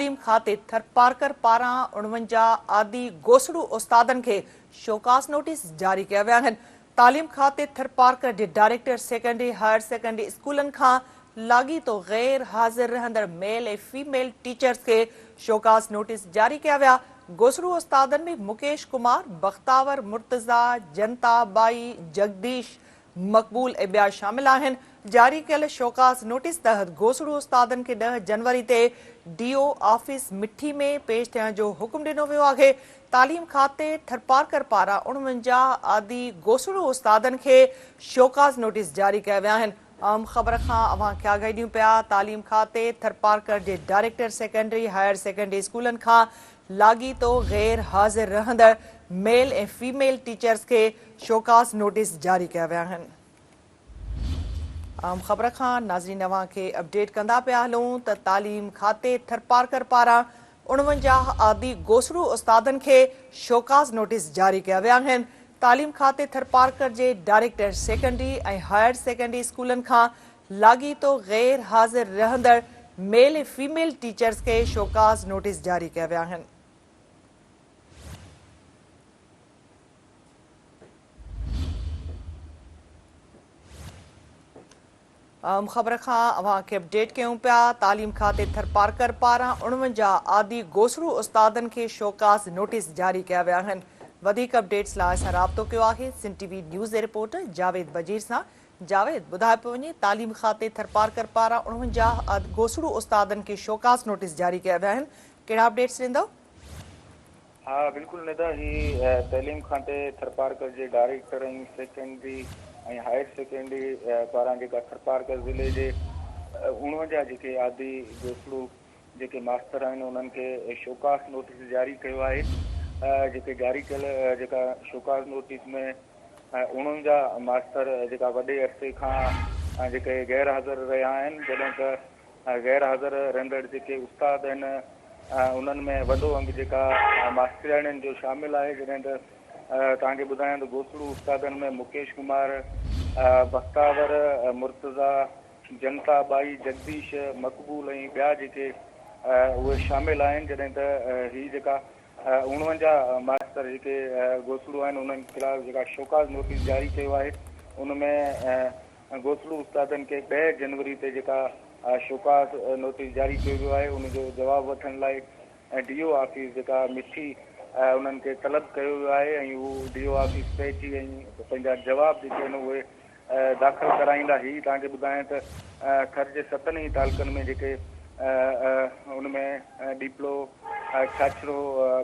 तालीम खाते थरपारकर पारां 49 आदि गोसड़ू उस्तादन के शोकास नोटिस जारी किया विया आहिनि। तालीम खाते थरपारकर जे डायरेक्टर सेकेंडरी हायर सेकेंडरी स्कूलन खां लाॻीतो गैर हाज़िर रहंदड़ मेल ऐं फीमेल टीचर्स के शोकास नोटिस जारी किया विया। गोसड़ू उस्तादन में मुकेश कुमार, बख्तावर मुर्तज़ा, जनता बाई, जगदीश, मकबूल ऐं ॿिया शामिल आहिनि। जारी कयल शोकास नोटिस तहत गोसड़ू उस्तादन के 10 जनवरी ते डीओ ऑफिस मिठी में पेश थियण जो हुकुम ॾिनो वियो आहे। तालीम खाते थरपारकर पारां 49 आदि गोसड़ू उस्तादन के शोकास नोटिस जारी कया विया आहिनि। आम ख़बर खां अवां खे आगाही ॾियूं पिया। तालीम खाते थरपारकर जे डायरेक्टर सेकेंडरी हायर सेकेंडरी स्कूलन खां लाॻीतो गैर हाज़िर रहंदड़ मेल ऐं फीमेल टीचर्स के शोकास नोटिस जारी कया विया आहिनि। आम ख़बर खां नाज़रीन अवां खे अपडेट कंदा पिया हलूं त तालीम खाते थरपारकर पारां 49 आदि गोसड़ू उस्तादन के शोकास नोटिस जारी कया विया आहिनि। तालीम खाते थरपारकर जे डायरेक्टर सेकेंडरी ऐं हायर सेकेंडरी स्कूलन खां लाॻीतो गैर हाज़िर रहंदड़ मेल ऐं फीमेल टीचर्स के शोकास नोटिस जारी कया विया आहिनि। आम ख़बर खां अवां खे अपडेट कयूं पिया। तालीम खाते थरपारकर पारां 49 आदि गोसड़ू उस्तादन के शोकास नोटिस जारी कया विया आहिनि। वधीक अपडेट्स लाइ असां राब्तो कयो आहे सिंध टीवी न्यूज़ जे रिपोर्टर जावेद बजीर सां। जावेद, ॿुधाए पियो वञे तालीम खाते थरपारकर पारां 49 गोसड़ू उस्तादन के शोकास नोटिस जारी कया विया आहिनि। कहिड़ा अपडेट्स ॾींदव? हाँ बिल्कुल निदा ही तालीम खाते थरपारकर जे डायरेक्टर ऐं सेकेंडरी ऐं हायर सेकेंडरी पारां जेका थरपारकर ज़िले जे 49 जेके आदि गोसड़ू जेके मास्टर आहिनि उन्हनि खे शोकास नोटिस जारी कयो आहे। जेके जारी कयल जेका शोकास नोटिस में 49 मास्टर जेका वॾे अरसे खां जेके गैर हाज़िर रहिया आहिनि, जॾहिं त गैर हाज़िर रहंदड़ जेके उस्ताद आहिनि उन्हनि में वॾो अंग जेका मास्टराणियुनि जो शामिल आहे। जॾहिं त तव्हांखे ॿुधायां त गोसड़ू उस्तादनि में मुकेश कुमार, बख्तावर, मुर्तज़ा, जनता बाई, जगदीश, मकबूल ऐं ॿिया जेके उहे शामिल आहिनि। जॾहिं त ही जेका 49 मास्टर जेके गोसड़ू आहिनि उन्हनि ख़िलाफ़ जेका शोकास नोटिस जारी कयो आहे, उनमें गोसड़ू उस्तादनि खे 2 जनवरी ते जेका शोकास नोटिस जारी कयो वियो आहे। उनजो जवाबु वठण लाइ डीओ ऑफिस जेका मिठी उन्हनि खे तलब कयो वियो आहे ऐं हू डीओ ऑफिस पहुची ऐं पंहिंजा जवाब जेके आहिनि उहे दाख़िल कराईंदा। ही तव्हांखे ॿुधायां त खर जे 7 ई तालुकनि में जेके उनमें डीपलो, छाछरो,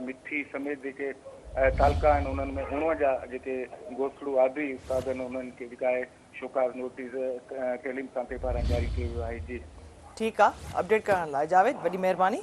मिठी समेत जेके तालुका आहिनि उन्हनि में 49 जेके गोसड़ू आदि उस्ताद आहिनि उन्हनि खे जेका आहे शोकास नोटिस तालीम खाते पारां जारी कयो वियो आहे। जी ठीकु आहे, अपडेट करण लाइ जावेद वॾी महिरबानी।